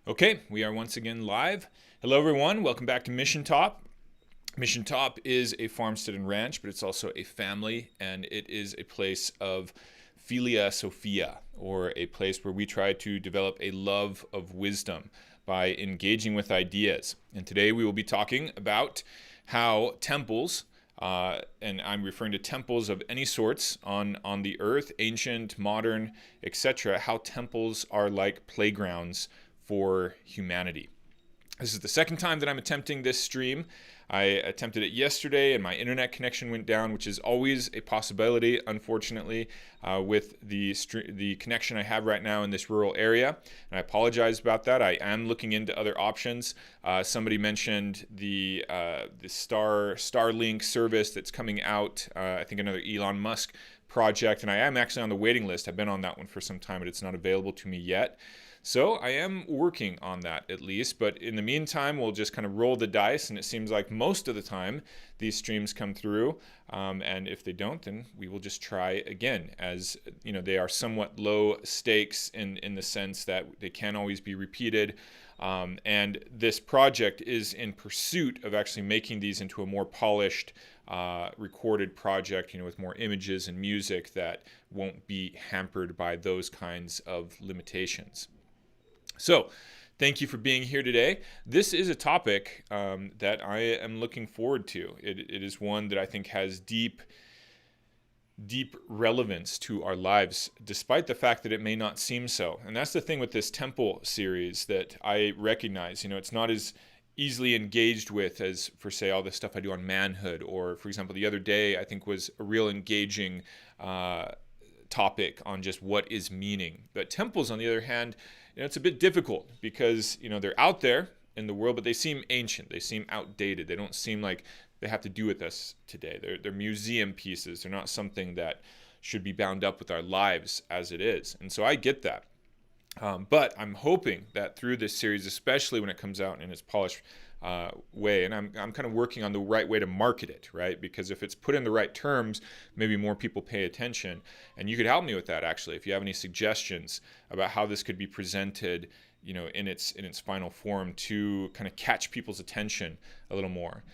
Okay, we are once again live. Hello, everyone. Welcome back to Mission Top. Mission Top is a farmstead and ranch, but it's also a family, and it is a place of Philia Sophia, or a place where we try to develop a love of wisdom by engaging with ideas. And today we will be talking about how temples, and I'm referring to temples of any sorts on the earth, ancient, modern, etc., how temples are like playgrounds for humanity. This is the second time that I'm attempting this stream. I attempted it yesterday and my internet connection went down, which is always a possibility, unfortunately, with the connection I have right now in this rural area. And I apologize about that. I am looking into other options. Somebody mentioned the Starlink service that's coming out, I think another Elon Musk project, and I am actually on the waiting list. I've been on that one for some time, but it's not available to me yet. So I am working on that at least, but in the meantime, we'll just kind of roll the dice, and it seems like most of the time these streams come through, and if they don't, then we will just try again, as you know, they are somewhat low stakes in the sense that they can't always be repeated, and this project is in pursuit of actually making these into a more polished recorded project, you know, with more images and music that won't be hampered by those kinds of limitations. So, thank you for being here today. This is a topic that I am looking forward to. It is one that I think has deep relevance to our lives, despite the fact that it may not seem so. And that's the thing with this temple series that I recognize. You know, it's not as easily engaged with as, for say, all the stuff I do on manhood, or, for example, the other day I think was a real engaging topic on just what is meaning. But temples, on the other hand, you know, it's a bit difficult because, you know, they're out there in the world, but they seem ancient. They seem outdated. They don't seem like they have to do with us today. They're museum pieces. They're not something that should be bound up with our lives as it is. And so I get that. But I'm hoping that through this series, especially when it comes out in its polished way, and I'm kind of working on the right way to market it, right? Because if it's put in the right terms, maybe more people pay attention. And you could help me with that, actually, if you have any suggestions about how this could be presented, you know, in its final form to kind of catch people's attention a little more.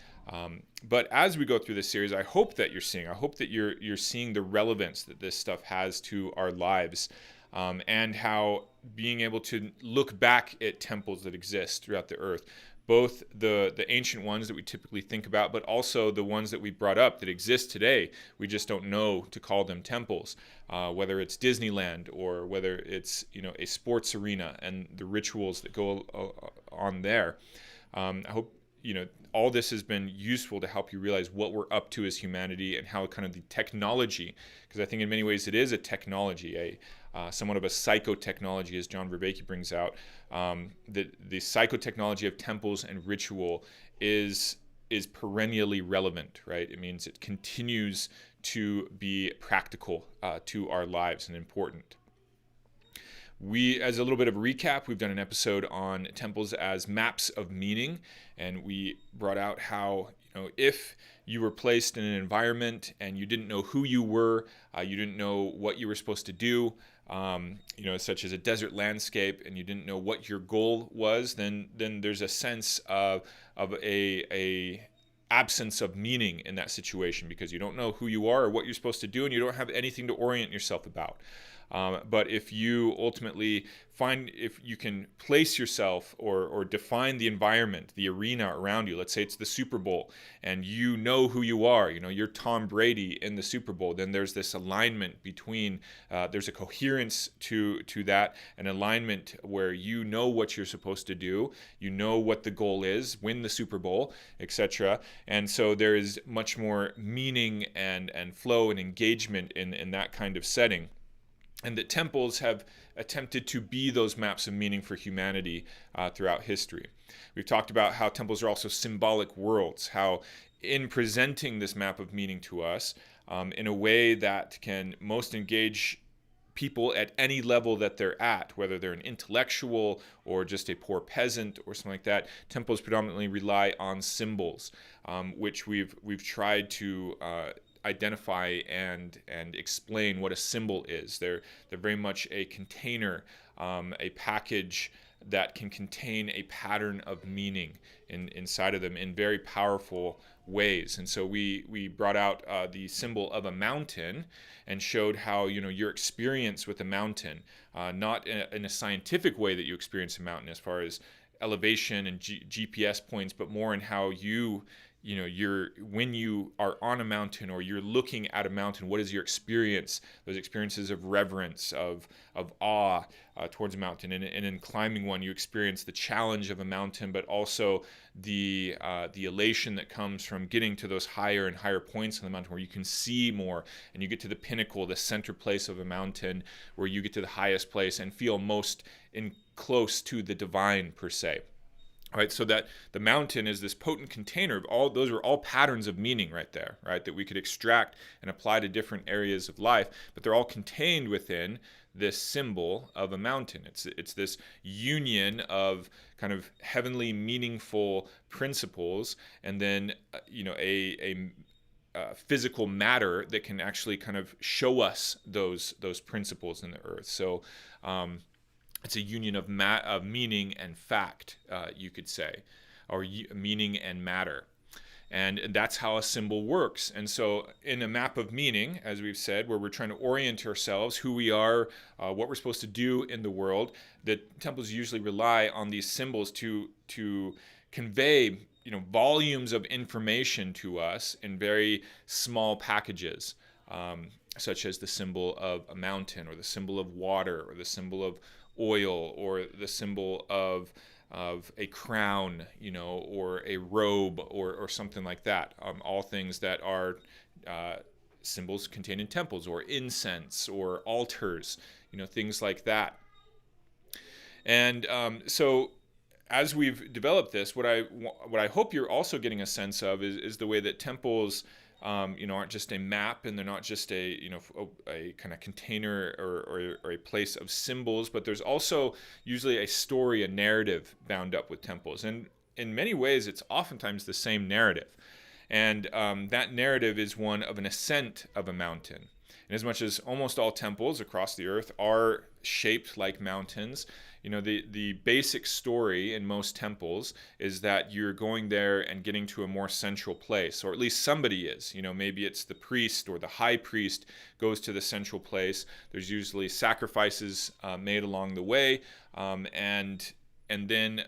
But as we go through this series, I hope that you're seeing the relevance that this stuff has to our lives, and how being able to look back at temples that exist throughout the earth, both the ancient ones that we typically think about, but also the ones that we brought up that exist today. We just don't know to call them temples, whether it's Disneyland or whether it's, you know, a sports arena and the rituals that go on there. I hope, you know, all this has been useful to help you realize what we're up to as humanity and how kind of the technology, because I think in many ways it is a technology, somewhat of a psychotechnology, as John Vervaeke brings out. The psychotechnology of temples and ritual is perennially relevant, right? It means it continues to be practical to our lives and important. As a little bit of a recap, we've done an episode on temples as maps of meaning, and we brought out how, you know, if you were placed in an environment and you didn't know who you were, you didn't know what you were supposed to do, you know, such as a desert landscape, and you didn't know what your goal was, then there's a sense of a absence of meaning in that situation, because you don't know who you are or what you're supposed to do, and you don't have anything to orient yourself about. But if you ultimately if you can place yourself or define the environment, the arena around you, let's say it's the Super Bowl, and you know who you are, you know, you're Tom Brady in the Super Bowl, then there's this alignment between, there's a coherence to that, an alignment where you know what you're supposed to do, you know what the goal is, win the Super Bowl, etc. And so there is much more meaning and flow and engagement in that kind of setting. And that temples have attempted to be those maps of meaning for humanity throughout history. We've talked about how temples are also symbolic worlds, how in presenting this map of meaning to us in a way that can most engage people at any level that they're at, whether they're an intellectual or just a poor peasant or something like that, temples predominantly rely on symbols, which we've tried to identify and explain what a symbol is. They're very much a container, a package that can contain a pattern of meaning inside of them in very powerful ways. And so we brought out the symbol of a mountain and showed how, your experience with a mountain, not in a scientific way that you experience a mountain as far as elevation and GPS points, but more in how you're when you are on a mountain or you're looking at a mountain, what is your experience? Those experiences of reverence, of awe towards a mountain, and in climbing one, you experience the challenge of a mountain, but also the elation that comes from getting to those higher and higher points on the mountain where you can see more, and you get to the pinnacle, the center place of a mountain, where you get to the highest place and feel most close to the divine per se. Right, so that the mountain is this potent container of all. Those are all patterns of meaning right there, right, that we could extract and apply to different areas of life, but they're all contained within this symbol of a mountain. It's this union of kind of heavenly, meaningful principles, and then a physical matter that can actually kind of show us those principles in the earth. So it's a union of meaning and fact, you could say, or meaning and matter. And that's how a symbol works. And so in a map of meaning, as we've said, where we're trying to orient ourselves, who we are, what we're supposed to do in the world, the temples usually rely on these symbols to convey volumes of information to us in very small packages, such as the symbol of a mountain, or the symbol of water, or the symbol of oil, or the symbol of a crown, or a robe, or something like that. All things that are symbols contained in temples, or incense, or altars, things like that. And so as we've developed this, what I hope you're also getting a sense of is the way that temples aren't just a map, and they're not just a kind of container or a place of symbols, but there's also usually a story, a narrative bound up with temples. And in many ways, it's oftentimes the same narrative. And that narrative is one of an ascent of a mountain. And as much as almost all temples across the earth are shaped like mountains, the basic story in most temples is that you're going there and getting to a more central place, or at least somebody is. Maybe it's the priest or the high priest goes to the central place. There's usually sacrifices made along the way, and then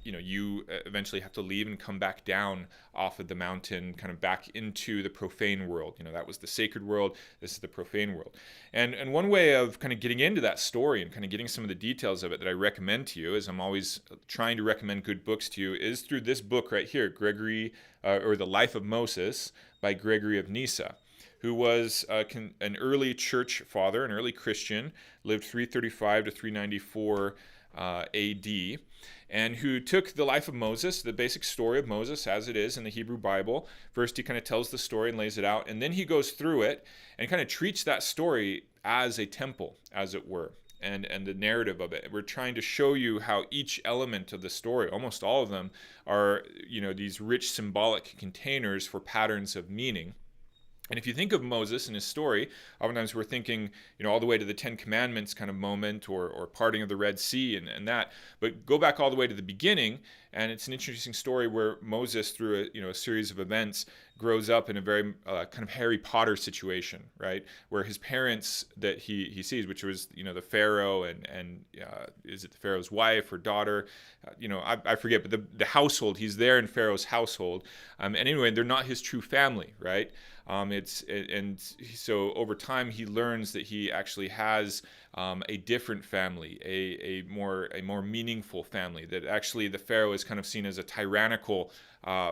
you eventually have to leave and come back down off of the mountain, kind of back into the profane world. That was the sacred world. This is the profane world. And one way of kind of getting into that story and kind of getting some of the details of it that I recommend to you, as I'm always trying to recommend good books to you, is through this book right here, Gregory, or The Life of Moses by Gregory of Nyssa, who was an early church father, an early Christian, lived 335 to 394 AD, and who took the life of Moses, the basic story of Moses as it is in the Hebrew Bible. First, he kind of tells the story and lays it out, and then he goes through it and kind of treats that story as a temple, as it were, and the narrative of it. We're trying to show you how each element of the story, almost all of them, are these rich symbolic containers for patterns of meaning. And if you think of Moses and his story, oftentimes we're thinking, all the way to the Ten Commandments kind of moment, or parting of the Red Sea and that. But go back all the way to the beginning, and it's an interesting story where Moses, through a series of events, grows up in a very kind of Harry Potter situation, right? Where his parents that he sees, which was the Pharaoh and is it the Pharaoh's wife or daughter? I forget, but the household, he's there in Pharaoh's household, and anyway, they're not his true family, right? So over time he learns that he actually has a different family, a more meaningful family. That actually the Pharaoh is kind of seen as a tyrannical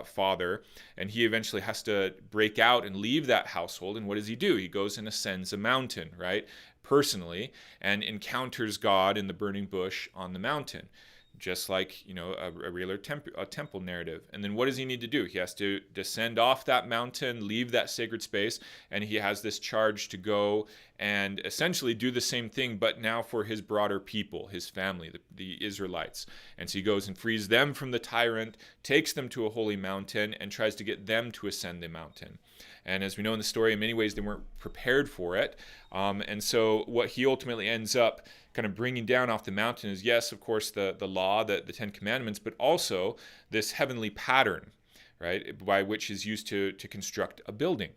father, and he eventually has to break out and leave that household. And what does he do? He goes and ascends a mountain, right, personally, and encounters God in the burning bush on the mountain. Just like a regular temple narrative. And then what does he need to do? He has to descend off that mountain, leave that sacred space, and he has this charge to go and essentially do the same thing, but now for his broader people, his family, the Israelites. And so he goes and frees them from the tyrant, takes them to a holy mountain, and tries to get them to ascend the mountain. And as we know in the story, in many ways, they weren't prepared for it. And so what he ultimately ends up kind of bringing down off the mountain is, yes, of course, the law, the Ten Commandments, but also this heavenly pattern, right, by which is used to construct a building,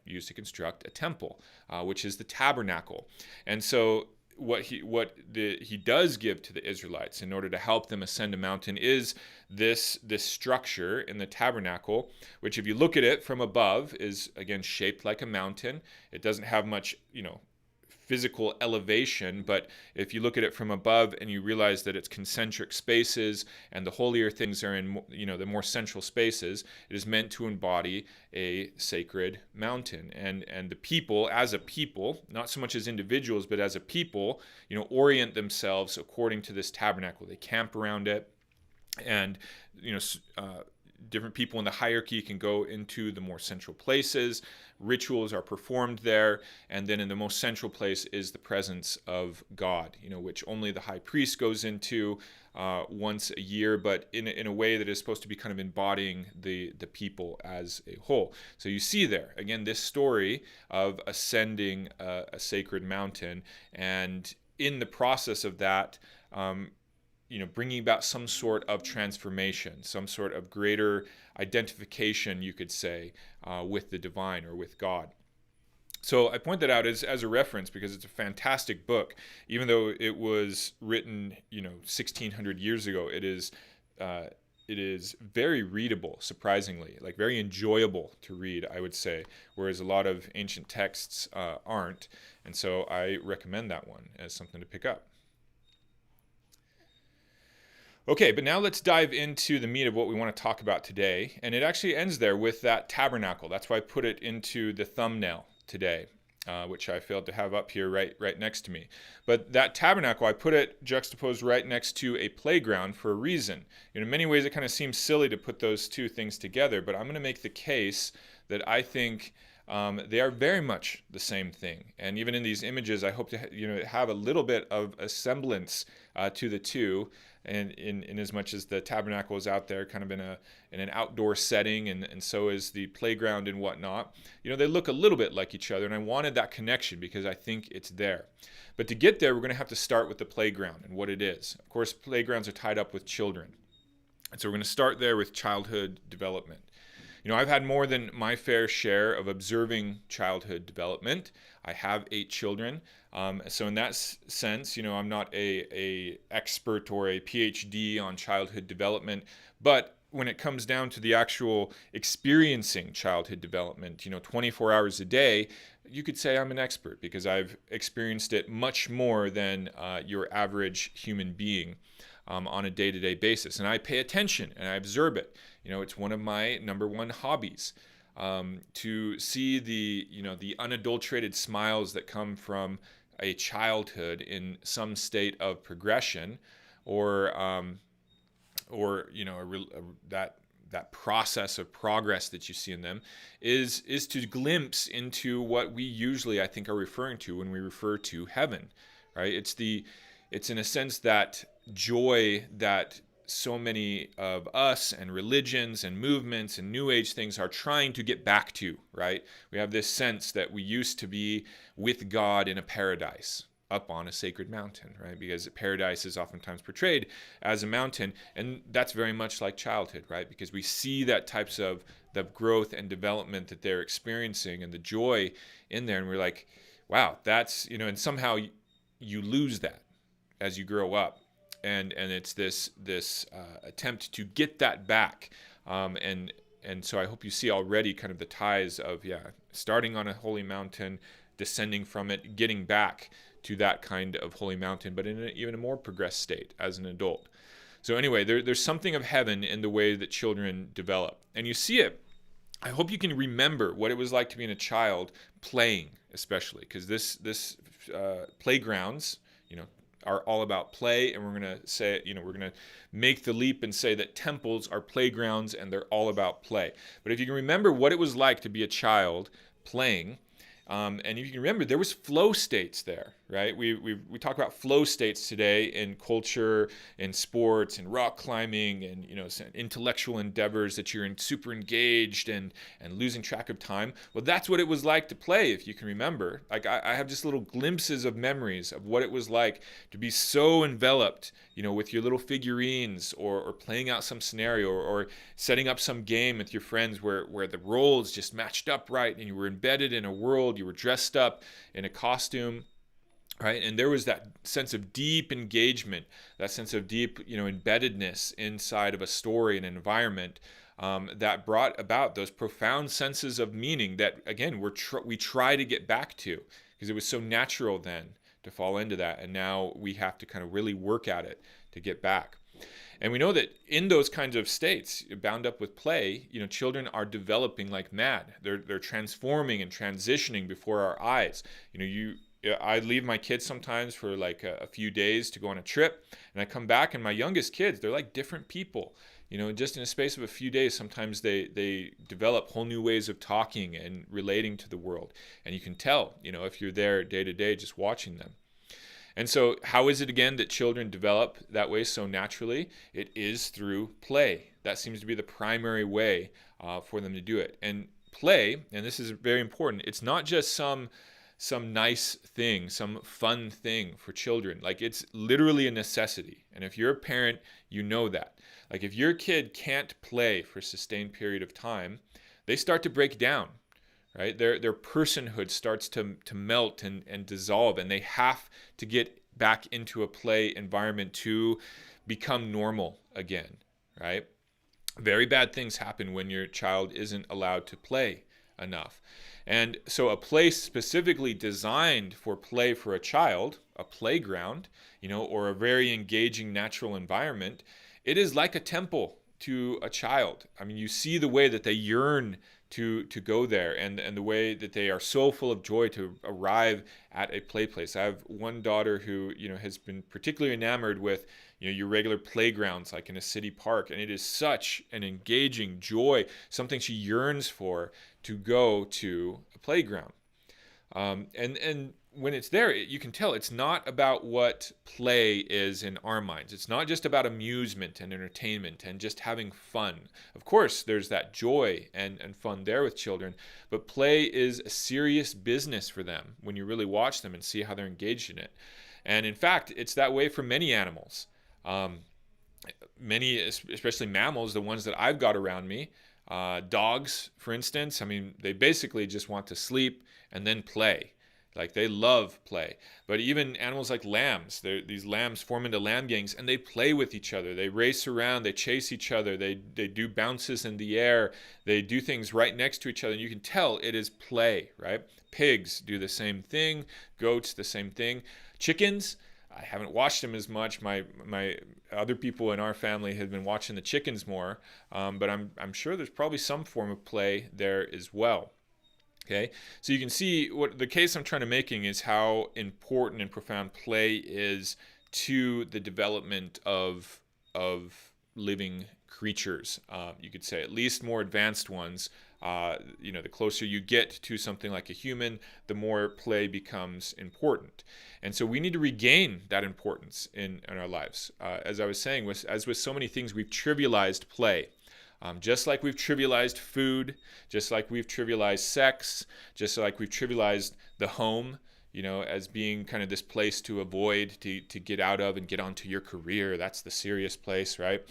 used to construct a temple, which is the tabernacle. And so what he does give to the Israelites in order to help them ascend a mountain is this structure in the tabernacle, which if you look at it from above is again shaped like a mountain. It doesn't have much, physical elevation, but if you look at it from above and you realize that it's concentric spaces and the holier things are in, the more central spaces, it is meant to embody a sacred mountain. And the people, as a people, not so much as individuals, but as a people, orient themselves according to this tabernacle. They camp around it, and different people in the hierarchy can go into the more central places. Rituals are performed there, and then in the most central place is the presence of God, which only the high priest goes into once a year, but in a way that is supposed to be kind of embodying the people as a whole. So you see there, again, this story of ascending a sacred mountain, and in the process of that, bringing about some sort of transformation, some sort of greater identification, you could say, with the divine or with God. So I point that out as a reference because it's a fantastic book. Even though it was written, 1,600 years ago, it is very readable, surprisingly, like very enjoyable to read, I would say, whereas a lot of ancient texts aren't. And so I recommend that one as something to pick up. Okay, but now let's dive into the meat of what we want to talk about today. And it actually ends there with that tabernacle. That's why I put it into the thumbnail today, which I failed to have up here right next to me. But that tabernacle, I put it juxtaposed right next to a playground for a reason. In many ways, it kind of seems silly to put those two things together, but I'm going to make the case that I think they are very much the same thing. And even in these images, I hope to have a little bit of a semblance to the two. And in as much as the tabernacle is out there kind of in an outdoor setting, and so is the playground and whatnot, they look a little bit like each other, and I wanted that connection because I think it's there. But to get there, we're going to have to start with the playground and what it is. Of course, playgrounds are tied up with children. And so we're going to start there with childhood development. I've had more than my fair share of observing childhood development. I have 8 children. So in that sense, I'm not a expert or a PhD on childhood development, but when it comes down to the actual experiencing childhood development, 24 hours a day, you could say I'm an expert because I've experienced it much more than your average human being on a day-to-day basis. And I pay attention and I observe it. It's one of my number one hobbies. To see the unadulterated smiles that come from a childhood in some state of progression, or that process of progress that you see in them is to glimpse into what we usually, I think, are referring to when we refer to heaven, right? It's in a sense that joy that so many of us and religions and movements and New Age things are trying to get back to, right? We have this sense that we used to be with God in a paradise up on a sacred mountain, right? Because paradise is oftentimes portrayed as a mountain, and that's very much like childhood, right? Because we see that types of the growth and development that they're experiencing and the joy in there, and we're like, wow, that's, and somehow you lose that as you grow up. And it's this attempt to get that back, and so I hope you see already kind of the ties of starting on a holy mountain, descending from it, getting back to that kind of holy mountain, but in even a more progressed state as an adult. So anyway, there's something of heaven in the way that children develop, and you see it. I hope you can remember what it was like to be a child playing, especially because this playgrounds, are all about play, and we're going to say, we're going to make the leap and say that temples are playgrounds and they're all about play. But if you can remember what it was like to be a child playing, and if you can remember, there was flow states there, right? We talk about flow states today in culture, in sports, in rock climbing, and intellectual endeavors that you're super engaged and losing track of time. Well, that's what it was like to play, if you can remember. Like I have just little glimpses of memories of what it was like to be so enveloped, with your little figurines, or playing out some scenario, or setting up some game with your friends where the roles just matched up right, and you were embedded in a world, you were dressed up in a costume. Right, and there was that sense of deep engagement, that sense of deep, embeddedness inside of a story and an environment, that brought about those profound senses of meaning that, again, we try to get back to, because it was so natural then to fall into that, and now we have to kind of really work at it to get back. And we know that in those kinds of states, bound up with play, children are developing like mad. They're transforming and transitioning before our eyes. I leave my kids sometimes for like a few days to go on a trip, and I come back, and my youngest kids, they're like different people. Just in a space of a few days, sometimes they develop whole new ways of talking and relating to the world. And you can tell, if you're there day to day just watching them. And so how is it, again, that children develop that way so naturally? It is through play. That seems to be the primary way for them to do it. And play, and this is very important, it's not just some nice thing, some fun thing for children. Like, it's literally a necessity. And if you're a parent, you know that. Like, if your kid can't play for a sustained period of time, they start to break down, right? Their personhood starts to melt and dissolve, and they have to get back into a play environment to become normal again, right? Very bad things happen when your child isn't allowed to play enough. And so a place specifically designed for play for a child, a playground, or a very engaging natural environment, it is like a temple to a child. I mean, you see the way that they yearn to go there, and the way that they are so full of joy to arrive at a play place. I have one daughter who, has been particularly enamored with, your regular playgrounds, like in a city park, and it is such an engaging joy, something she yearns for, to go to a playground. And when it's there, you can tell it's not about what play is in our minds. It's not just about amusement and entertainment and just having fun. Of course, there's that joy and fun there with children, but play is a serious business for them when you really watch them and see how they're engaged in it. And in fact, it's that way for many animals. Many, especially mammals, the ones that I've got around me, dogs, for instance, I mean, they basically just want to sleep and then play. Like, they love play. But even animals like lambs, these lambs form into lamb gangs, and they play with each other. They race around, they chase each other, they do bounces in the air, they do things right next to each other, and you can tell it is play, right? Pigs do the same thing, goats the same thing. Chickens, I haven't watched them as much. My other people in our family have been watching the chickens more, but I'm sure there's probably some form of play there as well. Okay, so you can see what the case I'm trying to making is how important and profound play is to the development of living creatures. You could say at least more advanced ones. The closer you get to something like a human, the more play becomes important. And so we need to regain that importance in our lives. As I was saying, as with so many things, we've trivialized play. Just like we've trivialized food, just like we've trivialized sex, just like we've trivialized the home, as being kind of this place to avoid, to get out of and get onto your career. That's the serious place, right?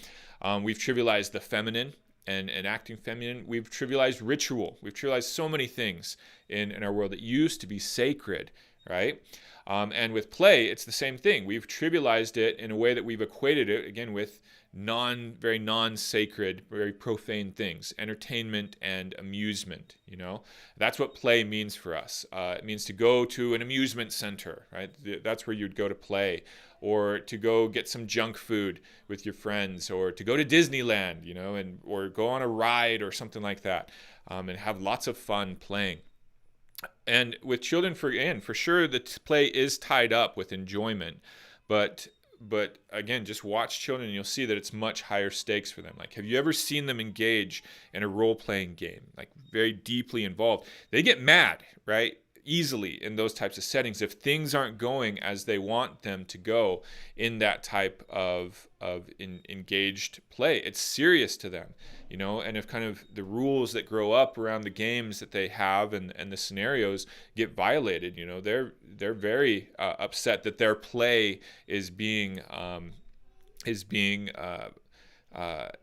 We've trivialized the feminine and acting feminine. We've trivialized ritual. We've trivialized so many things in our world that used to be sacred, right? And with play, it's the same thing. We've trivialized it in a way that we've equated it, again, with very non-sacred, very profane things, entertainment and amusement. That's what play means for us. It means to go to an amusement center, right? That's where you'd go to play, or to go get some junk food with your friends, or to go to Disneyland, or go on a ride or something like that, and have lots of fun playing. And with children, for sure, the play is tied up with enjoyment, but again, just watch children and you'll see that it's much higher stakes for them. Like, have you ever seen them engage in a role-playing game, like very deeply involved? They get mad, right? easily in those types of settings if things aren't going as they want them to go in that type of engaged play. It's serious to them, and if kind of the rules that grow up around the games that they have and the scenarios get violated, they're very upset that their play is being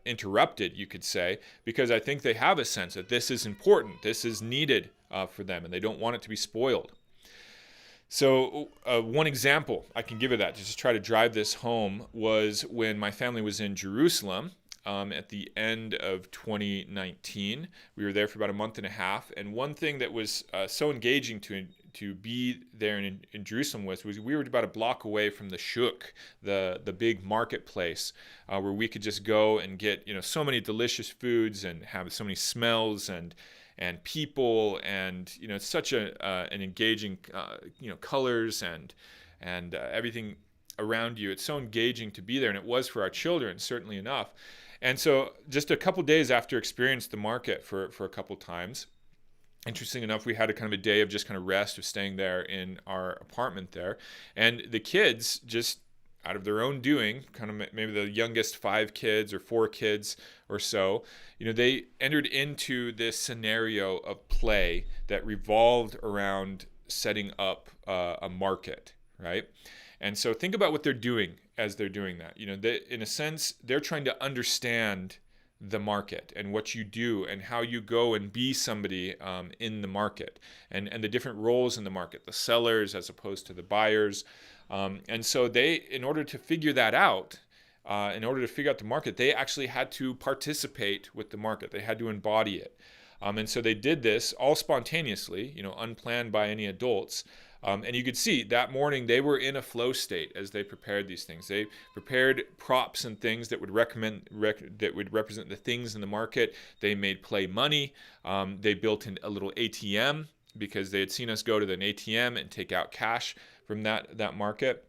interrupted, you could say, because I think they have a sense that this is important, this is needed for them, and they don't want it to be spoiled. So one example I can give of that, just to try to drive this home, was when my family was in Jerusalem at the end of 2019. We were there for about a month and a half, and one thing that was so engaging to be there in Jerusalem was we were about a block away from the shuk, the big marketplace, where we could just go and get so many delicious foods and have so many smells and people, and it's such an engaging colors and everything around you. It's so engaging to be there, and it was for our children, certainly enough. And so just a couple days after experienced the market for a couple times, interesting enough, we had a kind of a day of just kind of rest, of staying there in our apartment there. And the kids, just out of their own doing, kind of maybe the youngest 5 kids or 4 kids or so, they entered into this scenario of play that revolved around setting up a market, right? And so think about what they're doing as they're doing that. In a sense, they're trying to understand the market and what you do and how you go and be somebody in the market, and the different roles in the market, the sellers as opposed to the buyers. And so they, in order to figure that out, in order to figure out the market, they actually had to participate with the market. They had to embody it. And so they did this all spontaneously, unplanned by any adults. And you could see that morning they were in a flow state as they prepared these things. They prepared props and things that would represent the things in the market. They made play money. They built in a little ATM because they had seen us go to an ATM and take out cash from that market.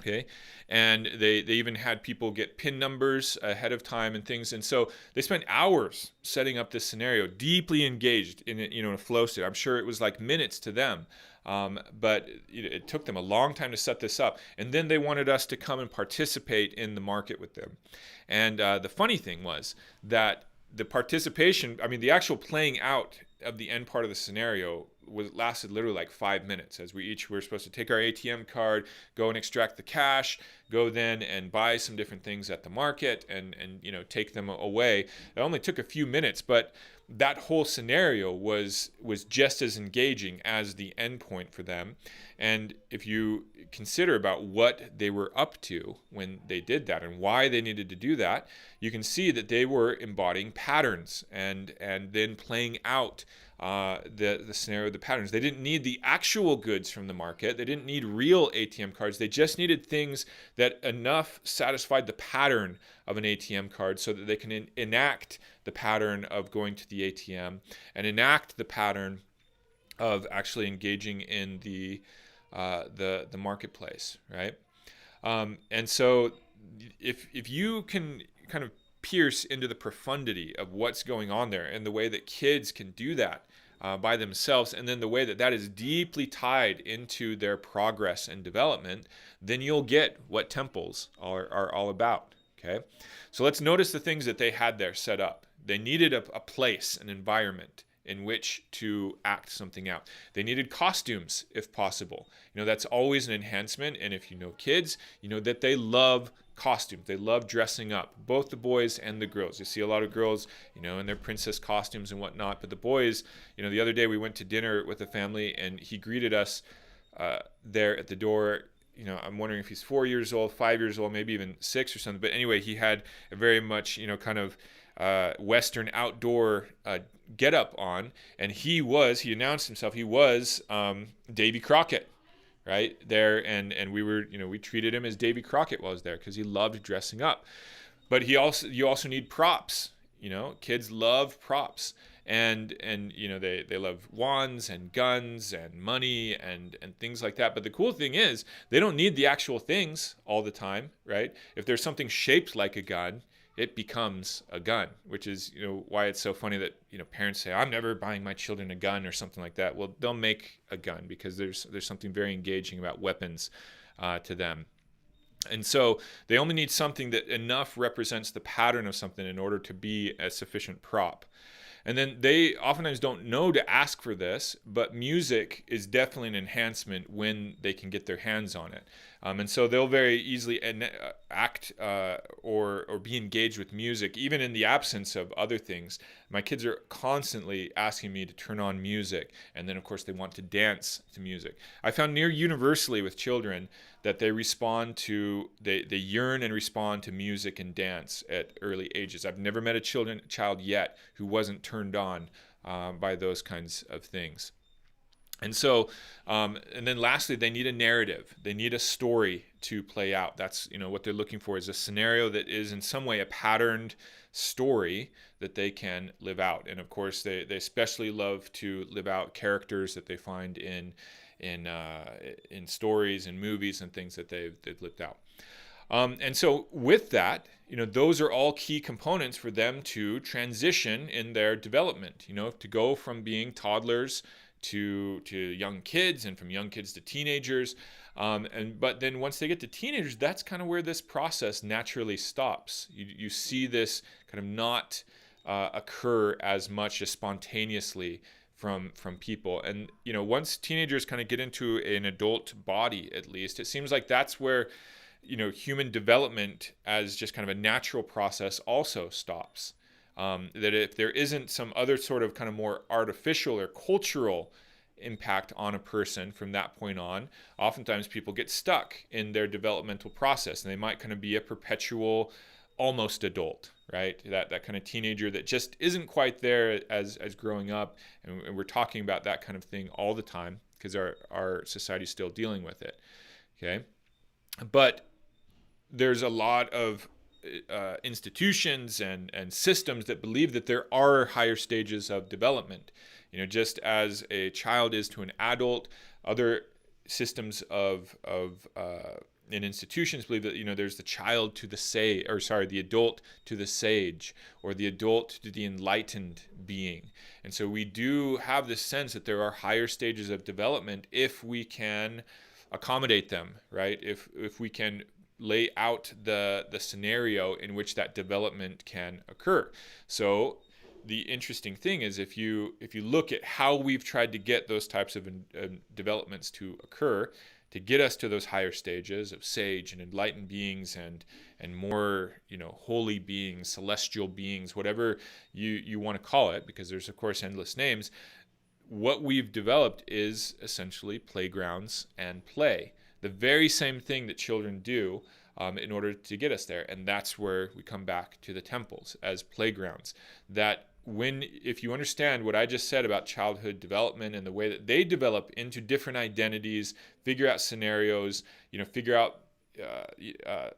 Okay, and they even had people get PIN numbers ahead of time and things, and so they spent hours setting up this scenario, deeply engaged in it, in a flow state. I'm sure it was like minutes to them, but it took them a long time to set this up, and then they wanted us to come and participate in the market with them. And the funny thing was that the participation, the actual playing out of the end part of the scenario lasted literally like 5 minutes, as we were supposed to take our ATM card, go and extract the cash, go then and buy some different things at the market and take them away. It only took a few minutes, but that whole scenario was just as engaging as the end point for them. And if you consider about what they were up to when they did that and why they needed to do that, you can see that they were embodying patterns and then playing out the scenario of the patterns. They didn't need the actual goods from the market. They didn't need real ATM cards. They just needed things that enough satisfied the pattern of an ATM card so that they can enact the pattern of going to the ATM and enact the pattern of actually engaging in the marketplace, right? And so if you can kind of pierce into the profundity of what's going on there and the way that kids can do that by themselves, and then the way that is deeply tied into their progress and development, then you'll get what temples are all about. Okay, so let's notice the things that they had there set up. They needed a place, an environment in which to act something out. They needed costumes, if possible. That's always an enhancement. And if you know kids, you know that they love costumes. They love dressing up, both the boys and the girls. You see a lot of girls, in their princess costumes and whatnot. But the boys, the other day we went to dinner with a family and he greeted us there at the door. I'm wondering if he's 4 years old, 5 years old, maybe even 6 or something. But anyway, he had a very much, kind of Western outdoor get up on, and he announced himself, he was Davy Crockett, right there, and we treated him as Davy Crockett while he was there because he loved dressing up. But you also need props. Kids love props, and they love wands and guns and money and things like that. But the cool thing is they don't need the actual things all the time, right? If there's something shaped like a gun, it becomes a gun, which is, why it's so funny that, parents say, I'm never buying my children a gun or something like that. Well, they'll make a gun because there's something very engaging about weapons to them. And so they only need something that enough represents the pattern of something in order to be a sufficient prop. And then they oftentimes don't know to ask for this, but music is definitely an enhancement when they can get their hands on it. And so they'll very easily act or be engaged with music, even in the absence of other things. My kids are constantly asking me to turn on music, and then of course they want to dance to music. I found near universally with children that they yearn and respond to music and dance at early ages. I've never met a child yet who wasn't turned on by those kinds of things. And so, and then lastly, they need a narrative. They need a story to play out. That's, what they're looking for is a scenario that is in some way a patterned story that they can live out. And of course, they especially love to live out characters that they find in stories and movies and things that they've lived out. And so with that, those are all key components for them to transition in their development, to go from being toddlers to young kids, and from young kids to teenagers. But then once they get to teenagers, that's kind of where this process naturally stops. You see this kind of not occur as much as spontaneously from people. And once teenagers kind of get into an adult body, at least, it seems like that's where human development as just kind of a natural process also stops. That if there isn't some other sort of kind of more artificial or cultural impact on a person from that point on, oftentimes people get stuck in their developmental process, and they might kind of be a perpetual almost adult, right? That kind of teenager that just isn't quite there as growing up. And we're talking about that kind of thing all the time because our society is still dealing with it. Okay. But there's a lot of institutions and systems that believe that there are higher stages of development. Just as a child is to an adult, other systems of and institutions believe that there's the child to the the adult to the sage, or the adult to the enlightened being. And so we do have this sense that there are higher stages of development if we can accommodate them, right? If we can lay out the scenario in which that development can occur. So the interesting thing is, if you look at how we've tried to get those types of developments to occur, to get us to those higher stages of sage and enlightened beings and more holy beings, celestial beings, whatever you want to call it, because there's of course endless names. What we've developed is essentially playgrounds and play. The very same thing that children do in order to get us there. And that's where we come back to the temples as playgrounds. That if you understand what I just said about childhood development and the way that they develop into different identities, figure out scenarios, figure out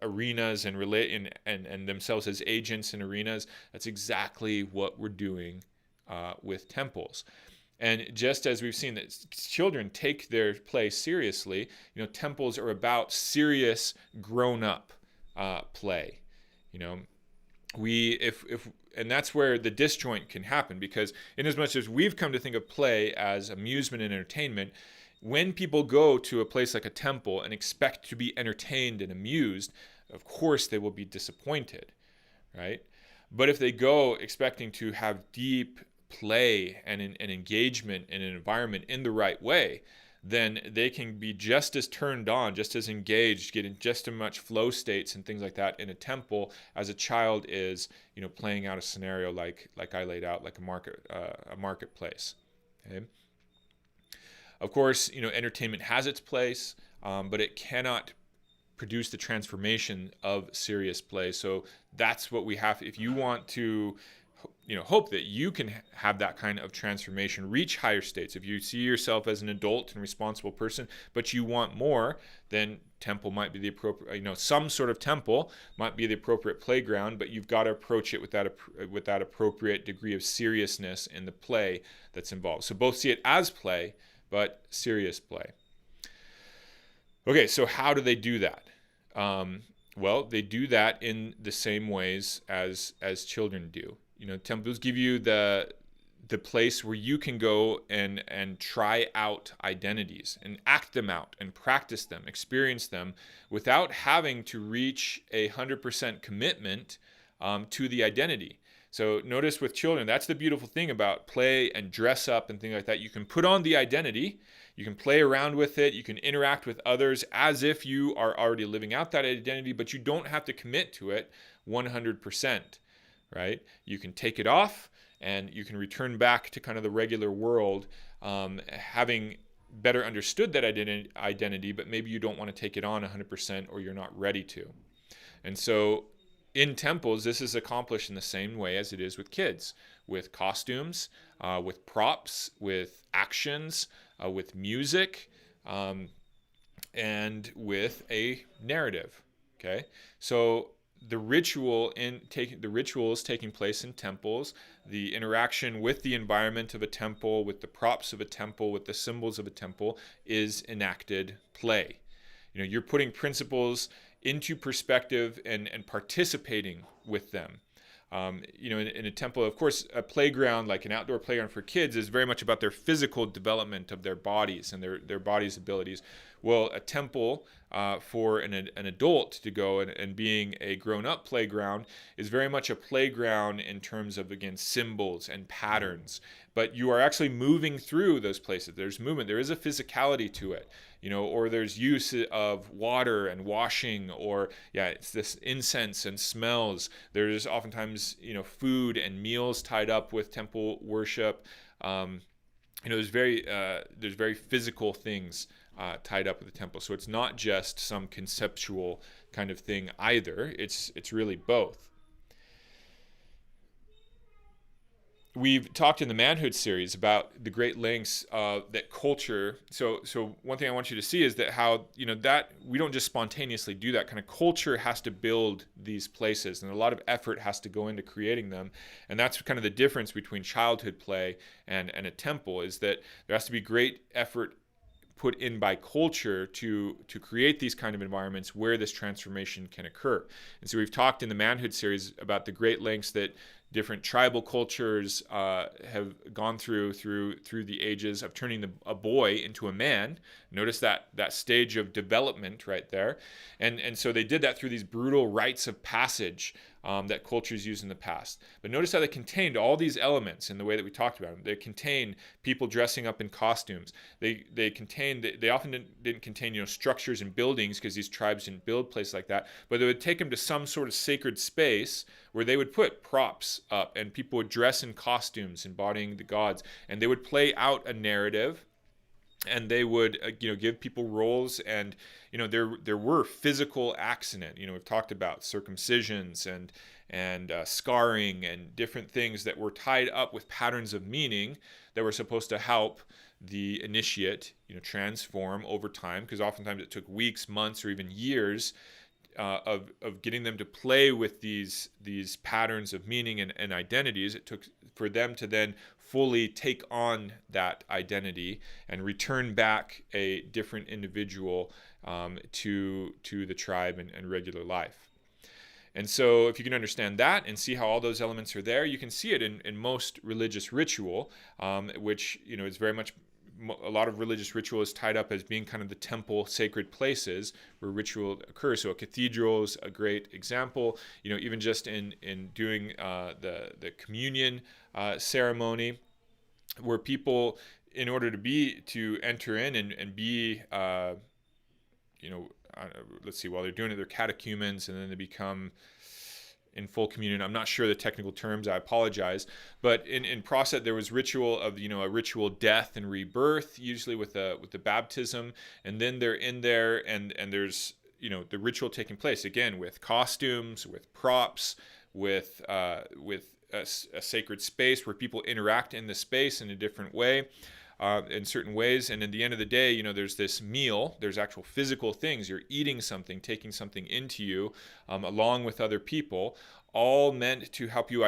arenas and relate and themselves as agents in arenas, that's exactly what we're doing with temples. And just as we've seen that children take their play seriously, temples are about serious grown-up play. And that's where the disjoint can happen, because in as much as we've come to think of play as amusement and entertainment, when people go to a place like a temple and expect to be entertained and amused, of course they will be disappointed, right? But if they go expecting to have deep play and an engagement in an environment in the right way, then they can be just as turned on, just as engaged, getting just as much flow states and things like that in a temple as a child is, playing out a scenario like I laid out, like a marketplace. Okay. Of course, entertainment has its place, but it cannot produce the transformation of serious play. So that's what we have. If you want to hope that you can have that kind of transformation, reach higher states. If you see yourself as an adult and responsible person, but you want more, then temple might be the appropriate, some sort of temple might be the appropriate playground, but you've got to approach it with that appropriate degree of seriousness in the play that's involved. So both see it as play, but serious play. Okay, so how do they do that? Well, they do that in the same ways as children do. Temples give you the place where you can go and try out identities and act them out and practice them, experience them without having to reach 100% commitment to the identity. So notice with children, that's the beautiful thing about play and dress up and things like that. You can put on the identity, you can play around with it, you can interact with others as if you are already living out that identity, but you don't have to commit to it 100%, right? You can take it off and you can return back to kind of the regular world, having better understood that identity, but maybe you don't want to take it on 100% or you're not ready to. And so in temples, this is accomplished in the same way as it is with kids, with costumes, with props, with actions, with music, and with a narrative. Okay, so the rituals taking place in temples, the interaction with the environment of a temple, with the props of a temple, with the symbols of a temple, is enacted play. You're putting principles into perspective and participating with them. In a temple, of course, a playground, like an outdoor playground for kids, is very much about their physical development of their bodies and their bodies' abilities. Well, a temple for an adult to go and being a grown-up playground is very much a playground in terms of, again, symbols and patterns. But you are actually moving through those places. There's movement. There is a physicality to it. Or there's use of water and washing, or it's this incense and smells. There's oftentimes, food and meals tied up with temple worship. There's very physical things tied up with the temple. So it's not just some conceptual kind of thing either. It's really both. We've talked in the manhood series about the great lengths that culture. So one thing I want you to see is that how that we don't just spontaneously do that. Kind of culture has to build these places, and a lot of effort has to go into creating them. And that's kind of the difference between childhood play and a temple, is that there has to be great effort put in by culture to create these kind of environments where this transformation can occur. And so we've talked in the manhood series about the great lengths that different tribal cultures have gone through the ages of turning a boy into a man. Notice that stage of development right there. And so they did that through these brutal rites of passage that cultures used in the past. But notice how they contained all these elements in the way that we talked about them. They contained people dressing up in costumes. They often didn't contain structures and buildings, because these tribes didn't build places like that. But they would take them to some sort of sacred space where they would put props up, and people would dress in costumes embodying the gods, and they would play out a narrative. And they would, give people roles, and there were physical acts in it. We've talked about circumcisions and scarring and different things that were tied up with patterns of meaning that were supposed to help the initiate, transform over time, because oftentimes it took weeks, months, or even years of getting them to play with these patterns of meaning and identities. It took for them to then fully take on that identity and return back a different individual to the tribe and regular life. And so if you can understand that and see how all those elements are there, you can see it in most religious ritual, which is very much, a lot of religious ritual is tied up as being kind of the temple sacred places where ritual occurs. So a cathedral is a great example. Even just in doing the communion ceremony, where people, in order to enter in and be let's see, while they're doing it, they're catechumens, and then they become in full communion. I'm not sure the technical terms, I apologize. But in process, there was ritual of, a ritual death and rebirth, usually with the baptism. And then they're in there, and there's, the ritual taking place, again, with costumes, with props, with a sacred space where people interact in the space in a different way. In certain ways, and at the end of the day, there's this meal, there's actual physical things, you're eating something, taking something into you, along with other people, all meant to help you,